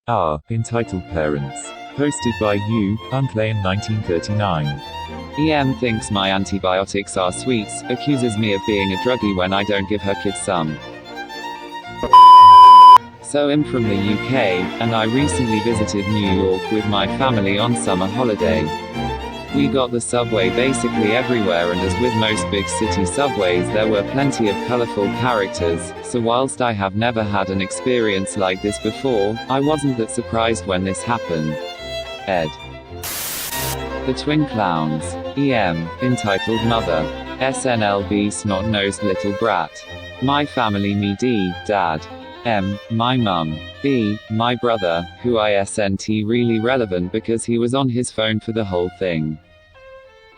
Entitled Parents. Posted by Hiiiii in 1939. Thinks my antibiotics are sweets, accuses me of being a druggie when I don't give her kids some. So I'm from the UK, and I recently visited New York with my family on summer holiday. We got the subway basically everywhere, and as with most big city subways, there were plenty of colorful characters, so whilst I have never had an experience like this before, I wasn't that surprised when this happened. Ed. The Twin Clowns. Entitled Mother. SNLB Snot-Nosed Little Brat. My family me D, Dad. M, my mum. B, my brother, who isn't really relevant because he was on his phone for the whole thing.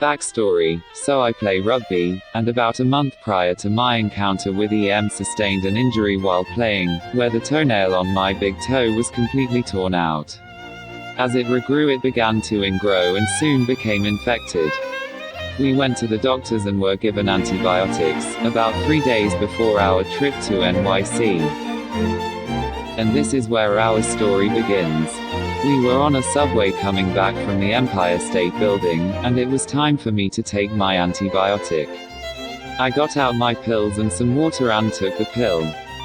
Backstory: so I play rugby, and about a month prior to my encounter with EM sustained an injury while playing, where the toenail on my big toe was completely torn out. As it regrew, it began to ingrow and soon became infected. We went to the doctors and were given antibiotics, about 3 days before our trip to NYC. And this is where our story begins. We were on a subway coming back from the Empire State Building, and it was time for me to take my antibiotic. I got out my pills and some water and took the pill.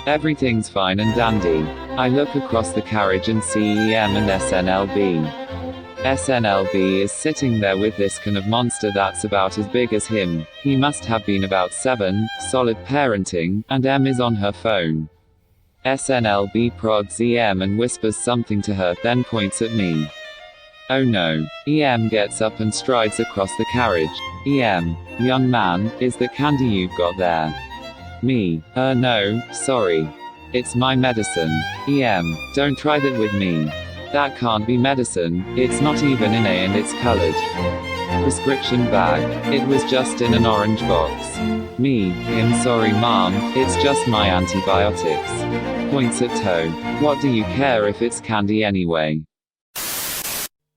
Everything's fine and dandy. I look across the carriage and see EM and SNLB. SNLB is sitting there with this kind of monster that's about as big as him. He must have been about 7, solid parenting, and M is on her phone. SNLB prods EM and whispers something to her, then points at me. Oh no. EM gets up and strides across the carriage. EM, young man, is that candy you've got there? Me, no, sorry. It's my medicine. EM, don't try that with me. That can't be medicine, it's not even in A and it's colored. Prescription bag. It was just in an orange box. Me, him, sorry mom, it's just my antibiotics. Points at toe. What do you care if it's candy anyway?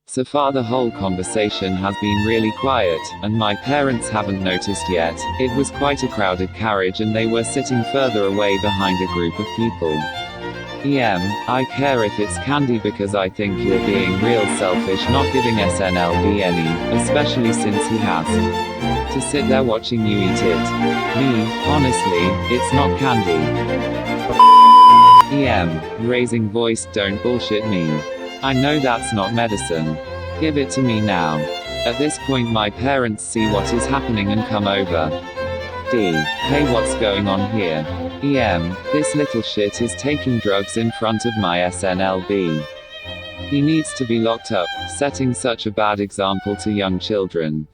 So far the whole conversation has been really quiet, and my parents haven't noticed yet. It was quite a crowded carriage and they were sitting further away behind a group of people. EM, I care if it's candy because I think you're being real selfish not giving SNLB any, especially since he has to sit there watching you eat it. Me, honestly, it's not candy. EM, raising voice, don't bullshit me. I know that's not medicine. Give it to me now. At this point my parents see what is happening and come over. D. Hey, what's going on here? EM, this little shit is taking drugs in front of my SNLB. He needs to be locked up, setting such a bad example to young children.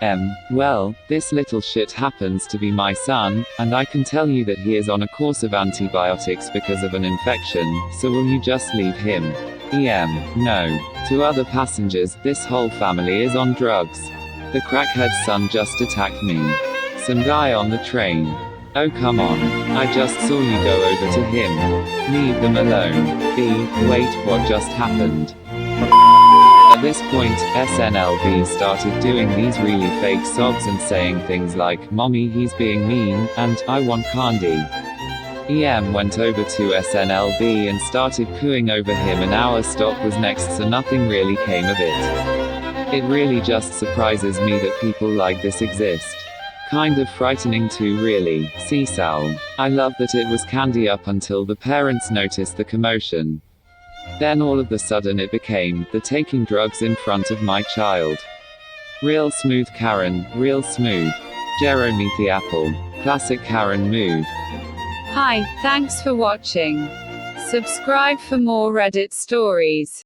M. Well, this little shit happens to be my son, and I can tell you that he is on a course of antibiotics because of an infection, so will you just leave him? EM. No. To other passengers, this whole family is on drugs. The crackhead's son just attacked me. Some guy on the train. Oh come on. I just saw you go over to him. Leave them alone. B. Wait, what just happened? At this point, SNLB started doing these really fake sobs and saying things like, "Mommy, he's being mean," and "I want candy." EM went over to SNLB and started cooing over him, and our stop was next, so nothing really came of it. It really just surprises me that people like this exist. Kind of frightening too, really. Seesaw. I love that it was candy up until the parents noticed the commotion. Then all of a sudden it became, the taking drugs in front of my child. Real smooth Karen, real smooth. Jeremy the Apple. Classic Karen mood. Hi, thanks for watching. Subscribe for more Reddit stories.